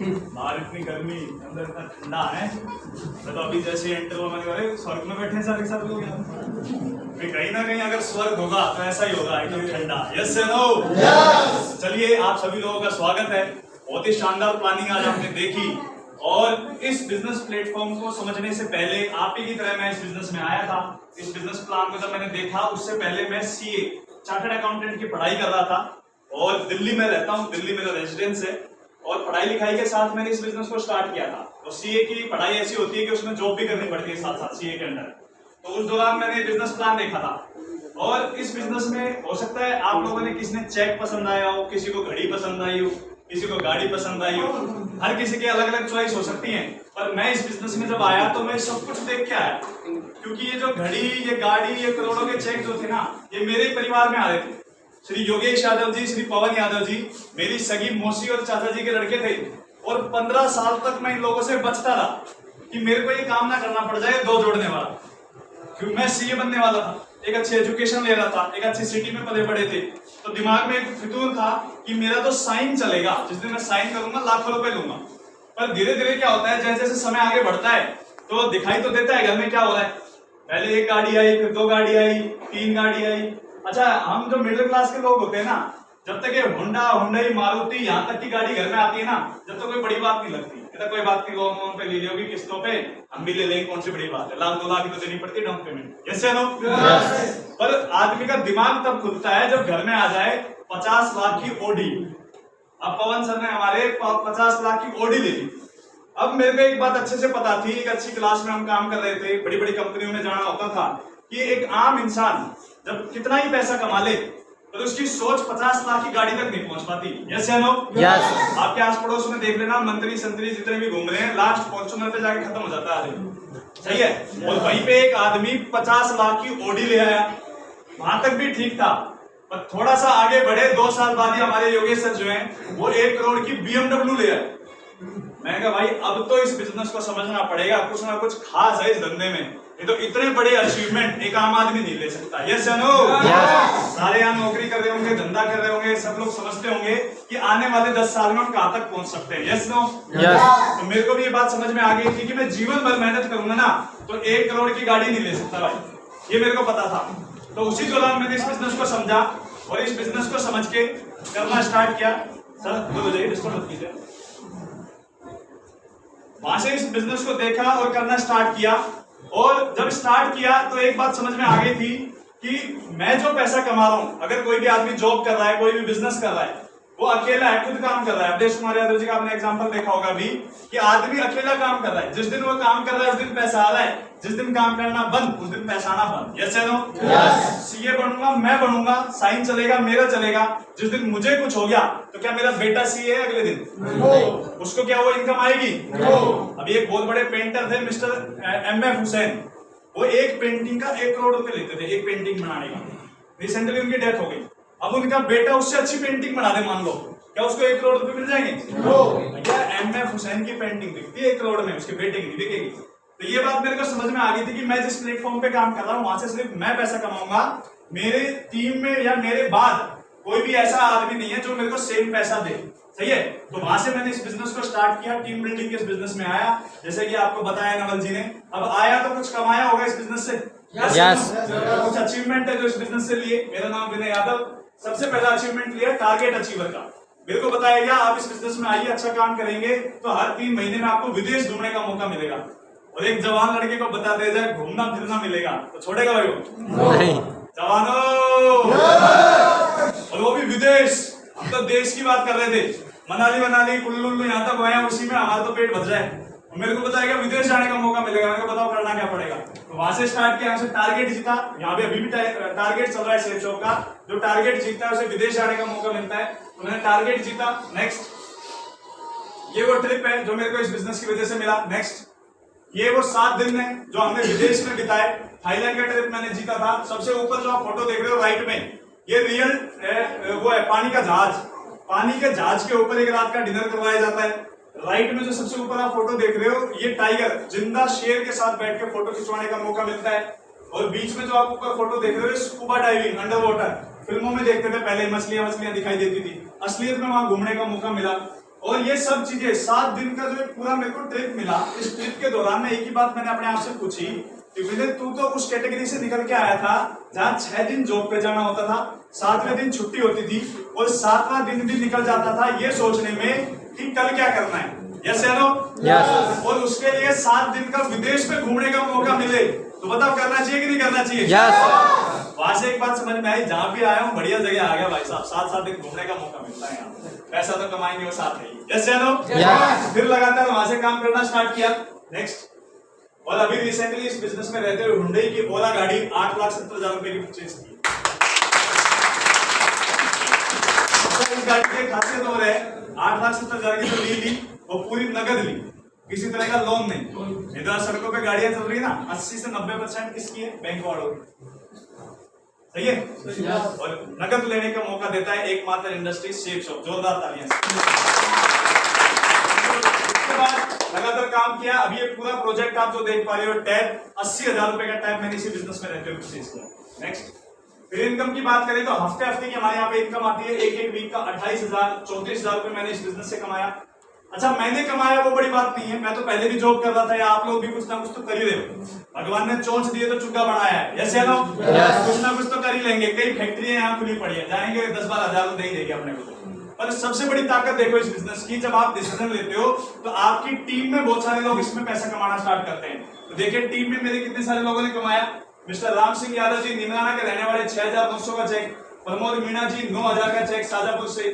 बाहर इतनी गर्मी, अंदर इतना ठंडा है। तो अभी जैसे एंटर हुआ मैंने कहा स्वर्ग में बैठे हैं सारे सब लोग यहाँ। कहीं ना कहीं अगर स्वर्ग होगा तो ऐसा ही होगा, एकदम ठंडा। यस या नो? यस। चलिए, आप सभी लोगों का स्वागत है। बहुत ही शानदार प्लानिंग आज आपने देखी, और इस बिजनेस प्लेटफॉर्म को समझने से पहले आप ही की तरह मैं इस बिजनेस में आया था। इस बिजनेस प्लान को जब मैंने देखा, उससे पहले मैं सीए चार्टर्ड अकाउंटेंट की पढ़ाई कर रहा था, और दिल्ली में रहता हूँ, दिल्ली मेरा रेजिडेंस है। और पढ़ाई लिखाई के साथ मैंने इस बिजनेस को स्टार्ट किया था। और सीए की पढ़ाई ऐसी होती है कि उसमें जॉब भी करनी पड़ती है साथ साथ सीए के अंदर। तो उस दौरान मैंने बिजनेस प्लान देखा था, और इस बिजनेस में हो सकता है आप लोगों ने किसी ने चेक पसंद आया हो, किसी को घड़ी पसंद आई हो, किसी को गाड़ी पसंद आई हो। हर किसी की अलग अलग चॉइस हो सकती है, पर मैं इस बिजनेस में जब आया तो मैं सब कुछ देख के आया। क्योंकि ये जो घड़ी, ये गाड़ी, ये करोड़ों के चेक जो थे ना, ये मेरे ही परिवार में आ रहे थे। श्री योगेश यादव जी, श्री पवन यादव जी मेरी सगी मौसी और चाचा जी के लड़के थे, और 15 साल तक मैं इन लोगों से बचता रहा कि मेरे को ये काम ना करना पड़ जाए दो जोड़ने वाला। क्योंकि मैं सीए बनने वाला था, एक अच्छी एजुकेशन ले रहा था, एक अच्छी सिटी में पले बड़े थे, तो दिमाग में एक फितूर था कि मेरा तो साइन चलेगा, जिस दिन मैं साइन करूंगा लाखों रुपए लूंगा। पर धीरे धीरे क्या होता है, जैसे जैसे समय आगे बढ़ता है तो दिखाई तो देता है घर में क्या हो रहा है। पहले एक गाड़ी आई, फिर 2 गाड़ी आई, 3 गाड़ी आई। अच्छा, हम जो मिडिल क्लास के लोग होते हैं ना, जब तक ये होंडा, हुंडई, मारुति, यहाँ तक की गाड़ी घर में आती है ना, जब तक कोई बड़ी बात नहीं लगती। कोई बात नहीं, लोन पे ले लोगी, किस्तों पे हम भी ले लेंगे, कौन सी बड़ी बात है, 1-2 लाख तो देनी पड़ती है डाउन पेमेंट। यस या नो? पर आदमी का दिमाग तब खुलता है जब घर में आ जाए 50 लाख की ओडी। अब पवन सर ने हमारे 50 लाख की ओडी ले ली। अब मेरे को एक बात अच्छे से पता थी, एक अच्छी क्लास में हम काम कर रहे थे, बड़ी बड़ी कंपनियों में जाना होता था, कि एक आम इंसान जब कितना ही पैसा कमा ले तो उसकी सोच 50 लाख की गाड़ी तक नहीं पहुंच पाती। यस या नो? यस। आपके आस पड़ोस में देख लेना, मंत्री संतरी जितने भी घूम रहे हैं, लास्ट फॉर्च्यूनर पे जाके खत्म हो जाता है आदमी। सही है? और वहीं पे एक आदमी 50 लाख की ओडी ले आया, वहां तक भी ठीक था। पर थोड़ा सा आगे बढ़े, 2 साल बाद ही हमारे योगेश सर जो हैं वो 1 करोड़ की BMW ले आए। मैंने कहा भाई अब तो इस बिजनेस को समझना पड़ेगा, कुछ ना कुछ खास है इस धंधे में। ये तो इतने बड़े अचीवमेंट एक आम आदमी नहीं ले सकता। यस या नो? सारे यहाँ नौकरी कर रहे होंगे, धंधा कर रहे होंगे, सब लोग समझते होंगे कि आने वाले 10 साल में हम कहां तक पहुंच सकते हैं। Yes no? तो मेरे को भी ये बात समझ में आ गई थी कि मैं जीवन भर मेहनत करूंगा ना तो 1 करोड़ की गाड़ी नहीं ले सकता भाई, ये मेरे को पता था। तो उसी दौरान मैंने इस बिजनेस को समझा, और इस बिजनेस को समझ के करना स्टार्ट किया। सर बोलो जाइए, डिस्टर्ब मत कीजिए। वहां से इस बिजनेस को देखा और करना स्टार्ट किया, और जब स्टार्ट किया तो एक बात समझ में आ गई थी कि मैं जो पैसा कमा रहा हूं, अगर कोई भी आदमी जॉब कर रहा है, कोई भी बिजनेस कर रहा है, वो अकेला है, खुद काम कर रहा है। अवधेश कुमार यादव जी का आपने एग्जांपल देखा होगा अभी, कि आदमी अकेला काम कर रहा है। जिस दिन वो काम कर रहा है उस दिन पैसा आ रहा है, जिस दिन काम करना बंद उस दिन पैसा आना बंद। यस या नो? सीए बनूंगा, मैं बनूंगा, साइन चलेगा, मेरा चलेगा। जिस दिन मुझे कुछ हो गया तो क्या मेरा बेटा सीए है अगले दिन? उसको क्या वो इनकम आएगी? अभी एक बहुत बड़े पेंटर थे मिस्टर MF हुसैन, वो एक पेंटिंग का 1 करोड़ रुपए लेते थे, एक पेंटिंग बनाने का। रिसेंटली उनकी डेथ हो गई। अब उनका बेटा उससे अच्छी पेंटिंग बना दे, मान लो, क्या उसको 1 करोड़ रुपए मिल जाएंगे? भैया MF हुसैन की पेंटिंग बिकती है 1 करोड़ में, उसके बेटे की नहीं बिकेगी। तो ये बात मेरे को समझ में आ गई थी कि मैं जिस प्लेटफॉर्म पे काम कर रहा हूँ वहां से सिर्फ मैं पैसा कमाऊंगा, मेरे टीम में या मेरे बाद कोई भी ऐसा आदमी नहीं है जो मेरे को सेम पैसा दे। सही है? तो वहां से मैंने इस बिजनेस को स्टार्ट किया, टीम बिल्डिंग के इस बिजनेस में आया, जैसे कि आपको बताया नवल जी ने। अब आया तो कुछ कमाया होगा इस बिजनेस से। यस। कुछ अचीवमेंट है जो इस बिजनेस से लिए। मेरा नाम विनय यादव। सबसे पहला अचीवमेंट लिया टारगेट अचीवर का। मेरे को बताया गया आप इस बिजनेस में आइए, अच्छा काम करेंगे तो हर 3 महीने में आपको विदेश घूमने का मौका मिलेगा, और एक जवान लड़के को बता दिया जाए घूमना फिरना मिलेगा, तो छोड़ेगा भाई वो? नहीं। जवानों, और वो भी विदेश। हम तो देश की बात कर रहे थे, मनाली कुल्लू यहाँ तक गए, उसी में हमारा तो पेट भर जाए। मेरे को बताया विदेश जाने का मौका मिलेगा। मेरे को बताओ करना क्या पड़ेगा। तो वहां से स्टार्ट किया, हमसे टारगेट जीता। यहाँ पे अभी भी टारगेट चल रहा है सेफ शॉप का, जो टारगेट जीतता है उसे विदेश जाने का मौका मिलता है। तो मैंने टारगेट जीता। नेक्स्ट, ये वो ट्रिप है जो मेरे को इस बिजनेस की वजह से मिला। नेक्स्ट, ये वो 7 दिन है जो हमने विदेश में बिताए। थाईलैंड का ट्रिप मैंने जीता था। सबसे ऊपर जो आप फोटो देख रहे हो राइट में, ये रियल वो है पानी का जहाज। पानी के जहाज के ऊपर एक रात का डिनर करवाया जाता है। राइट में जो सबसे ऊपर आप फोटो देख रहे हो, ये टाइगर जिंदा शेर के साथ बैठ के फोटो खिंचवाने का मौका मिलता है। और बीच में जो आप ऊपर फोटो देख रहे हो, स्कूबा डाइविंग, अंडर वाटर। फिल्मों में देखते थे पहले, मछलियां दिखाई देती थी, असलियत में वहां घूमने का मौका मिला। और ये सब चीजें 7 दिन का जो पूरा मेरे को ट्रिप मिला, इस ट्रिप के दौरान में एक ही बात मैंने अपने आप से पूछी कि विनय तू तो उस कैटेगरी से निकल के आया था जहाँ 6 दिन जॉब पे जाना होता था, 7वें दिन छुट्टी होती थी और 7वां दिन भी निकल जाता था ये सोचने में कि कल क्या करना है। यस या नो? यस। और उसके लिए 7 दिन का विदेश में घूमने का मौका मिले तो बताओ करना चाहिए कि नहीं करना चाहिए? यस। वहां से एक बात समझ में आई, जहां भी आया हूँ बढ़िया जगह आ गया भाई साहब, 7-7 दिन घूमने का मौका मिलता है यहाँ, पैसा तो कमाएंगे वो साथ ही। यस या नो? यस। फिर लगातार वहां से काम करना स्टार्ट किया। नेक्स्ट, और अभी रिसेंटली इस बिजनेस में रहते हुए हुंडई की ओला गाड़ी 8,70,000 रुपए की परचेज की। इस गाड़ी की खासियत और है, 8,70,000 की तो ली वो पूरी नगद ली, किसी तरह का लोन नहीं। इधर सड़कों पे गाड़ियां चल रही है ना, 80 से 90% किसकी है? बैंक वालों की। सही है? और नगद लेने का मौका देता है एकमात्र इंडस्ट्री शेप शॉप। जोरदार तालियां। उसके बाद लगातार काम किया। अभी ये पूरा प्रोजेक्ट आप जो देख पा रहे हो, टैब 80,000 रुपए का टैब मैंने इसी बिजनेस में रहते हुए परचेज किया। नेक्स्ट, फिर इनकम की बात करें तो हफ्ते की हमारे यहाँ पे इनकम आती है। एक वीक का 28,000 34,000 रुपए मैंने इस बिजनेस से कमाया। अच्छा, मैंने कमाया वो बड़ी बात नहीं है, मैं तो पहले भी जॉब कर रहा था, या आप लोग भी कुछ ना कुछ तो कर ही रहे हो। भगवान ने चोंच दिए तो चुग्गा बनाया है। यस या नो? कुछ ना कुछ तो कर ही लेंगे। कई फैक्ट्रियां यहाँ खुली पड़ी है, जाएंगे 10-12 हजार दे ही देंगे अपने को। पर सबसे बड़ी ताकत देखो इस बिजनेस की, जब आप डिसीजन लेते हो तो आपकी टीम में बहुत सारे लोग इसमें पैसा कमाना स्टार्ट करते हैं। तो देखिए टीम में मेरे कितने सारे लोगों ने कमाया। मिस्टर राम सिंह यादव जी निमराना के रहने वाले 6,900 का चेक, प्रमोद मीणा जी 9,000 का चेक शाजापुर से,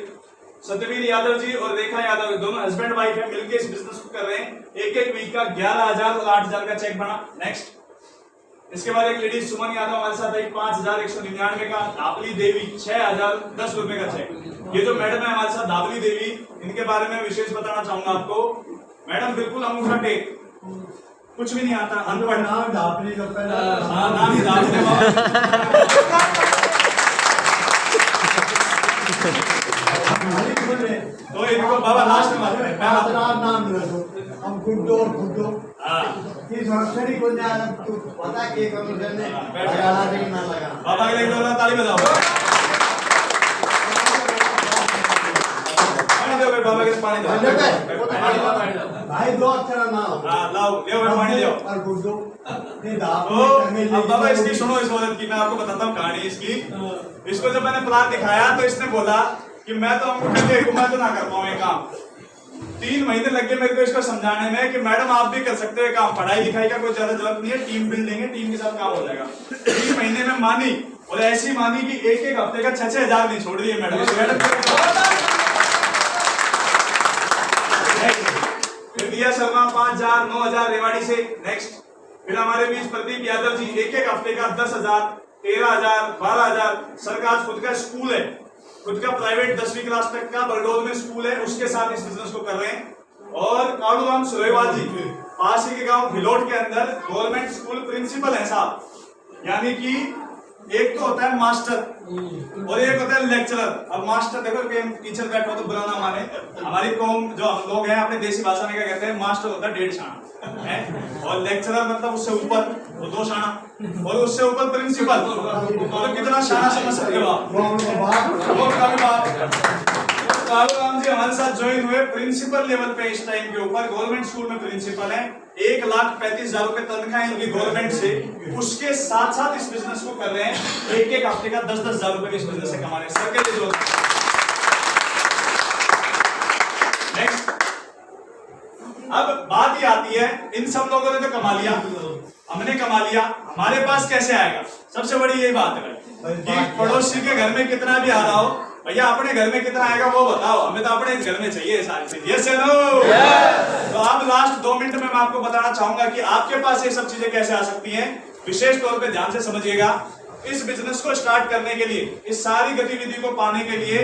सत्यवीर यादव जी और रेखा यादव दोनों हस्बैंड वाइफ है, मिलकर इस बिजनेस को कर रहे हैं। एक वीक का 11,000 और 8,000 का चेक बना। नेक्स्ट, इसके बाद एक लेडीज सुमन यादव हमारे साथ आई, 5,199 का। दाबली देवी 6,010 रुपए का चेक। ये जो मैडम है हमारे साथ दाबली देवी, इनके बारे में विशेष बताना चाहूंगा आपको। मैडम बिल्कुल अंगूठा टेक, कुछ भी नहीं आता, अनपढ़। नाम दाबली का पहला नाम ही दाबली। तो इनको बाबा लास्ट में नाम हम गुड्डो गुड्डो ये संस्कारी को जाना तो पता के कम करने लगाना नहीं ना लगाना। बाबा के लिए ताली बजाओ। पानी दो बाबा के, पानी दो भाई, 2 अक्षर नाम। हां लाओ, ले पानी ले आओ। और गुड्डो ये दाबली। अब बाबा इसकी सुनो, इस औरत की मैं आपको बताता हूँ कहानी इसकी। इसको जब मैंने प्लान दिखाया तो इसने बोला कि मैं तो अंगूठे टेक, मैं तो ना कर पाऊँ ये काम। 3 महीने लग गए मेरे को इसको समझाने में कि मैडम आप भी कर सकते हो काम, पढ़ाई लिखाई का कोई ज्यादा जरूरत नहीं है, टीम बिल्डिंग है, टीम के साथ काम हो जाएगा। 3 महीने में मानी, और ऐसी मानी कि एक हफ्ते का 6-6 हजार नहीं छोड़ दिए मैडम। फिर दिया शर्मा 5,000 9,000 रेवाड़ी से। नेक्स्ट, फिर हमारे बीच प्रदीप यादव जी एक हफ्ते का 10,000 13,000 12,000। सरकार खुद का स्कूल है, खुद का प्राइवेट 10वीं क्लास तक का बरडोल में स्कूल है, उसके साथ इस बिजनेस को कर रहे हैं। और कालूराम सुरेवाल जी पास ही के गांव भिलोट के अंदर गवर्नमेंट स्कूल प्रिंसिपल है साहब। यानी कि एक तो होता है मास्टर और एक होता है लेक्चरर। अब मास्टर देखो कि टीचर बैठा हो तो बुरा ना माने, हमारी कौम जो हम लोग हैं अपने देसी भाषा में क्या कहते हैं, मास्टर होता है 1.5 शाना है, और लेक्चरर मतलब उससे ऊपर वो 2 शाना, और उससे ऊपर प्रिंसिपल तो कितना शाना समझ सकते हो आप। कालूराम जी हमारे साथ ज्वाइन हुए प्रिंसिपल लेवल पे इस टाइम के ऊपर, गवर्नमेंट स्कूल में प्रिंसिपल है। 1,35,000 रुपए तनख्वाह इनकी गवर्नमेंट से, उसके साथ साथ इस बिजनेस को कर रहे हैं। एक हफ्ते का 10-10 हजार रुपए इस बिजनेस से कमा रहे हैं। सर के लिए नेक्स्ट, अब बात ही आती है, इन सब लोगों ने तो कमा लिया, हमने कमा लिया, हमारे पास कैसे आएगा? सबसे बड़ी यही बात है कि पड़ोसी के घर में कितना भी आ रहा हो, भैया अपने घर में कितना आएगा वो बताओ, हमें तो अपने घर में चाहिए सारी चीज। यस या नो? तो अब लास्ट 2 मिनट में मैं आपको बताना चाहूंगा कि आपके पास ये सब चीजें कैसे आ सकती हैं। विशेष तौर पे ध्यान से समझिएगा। इस बिजनेस को स्टार्ट करने के लिए, इस सारी गतिविधि को पाने के लिए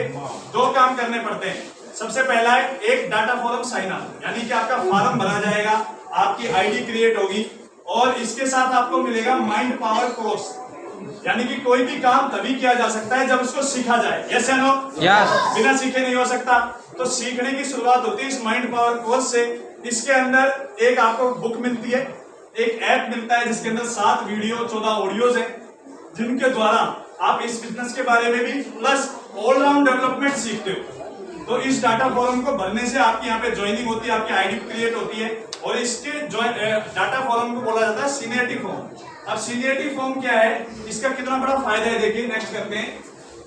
2 काम करने पड़ते हैं। सबसे पहला है एक डाटा फॉर्म साइन अप, यानी कि आपका फॉर्म भरा जाएगा, आपकी आईडी क्रिएट होगी, और इसके साथ आपको मिलेगा माइंड पावर कोर्स। यानी कि कोई भी काम तभी किया जा सकता है जब उसको सीखा जाए। यस या नो? यस। बिना सीखे नहीं हो सकता। तो सीखने की शुरुआत होती है इस माइंड पावर कोर्स से। इसके अंदर एक आपको बुक मिलती है, एक ऐप मिलता है जिसके अंदर 7 वीडियो 14 ऑडियोज है, जिनके द्वारा आप इस बिजनेस के बारे में भी प्लस ऑलराउंड डेवलपमेंट सीखते हो। तो इस डाटा फॉर्म को भरने से आपकी यहाँ पे ज्वाइनिंग होती है, आपकी आईडी क्रिएट होती है और इसके डाटा फॉर्म को बोला जाता है सीनियरिटी फॉर्म। अब सीनियरिटी फॉर्म क्या है, इसका कितना बड़ा फायदा है देखिए, नेक्स्ट करते हैं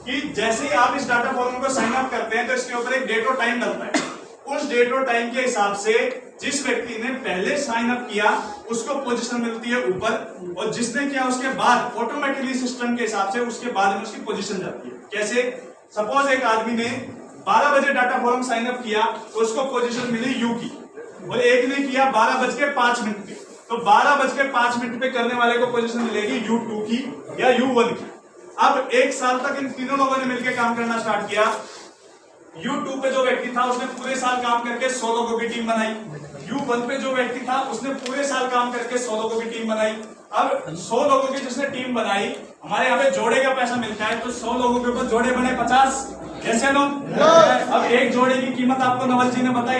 कि जैसे ही आप इस डाटा फॉर्म को साइन अप करते हैं तो इसके ऊपर एक डेट और टाइम डलता है। उस डेट और टाइम के हिसाब से जिस व्यक्ति ने पहले साइन अप किया उसको पोजीशन मिलती है ऊपर, और जिसने किया उसके बाद ऑटोमेटिकली सिस्टम के हिसाब से उसके बाद में उसकी पोजीशन जाती है। कैसे, सपोज एक आदमी ने 12 बजे डाटा फॉर्म साइन अप किया तो उसको पोजीशन मिली यू की, और एक ने किया 12:05 पे, तो 12:05 पे करने वाले को पोजीशन मिलेगी U2 की या U1 की। अब एक साल तक इन तीनों लोगों ने मिलकर काम करना स्टार्ट किया। U2 पे जो व्यक्ति था उसने पूरे साल काम करके 100 लोगों की टीम बनाई। U1 पे जो व्यक्ति था उसने पूरे साल काम करके 100 लोगों की टीम बनाई। अब 100 लोगों की जिसने टीम बनाई, हमारे यहाँ पे जोड़े का पैसा मिलता है, तो 100 लोगों के ऊपर जोड़े बने 50। जैसे नो, अब एक जोड़े की कीमत आपको नवल जी ने बताई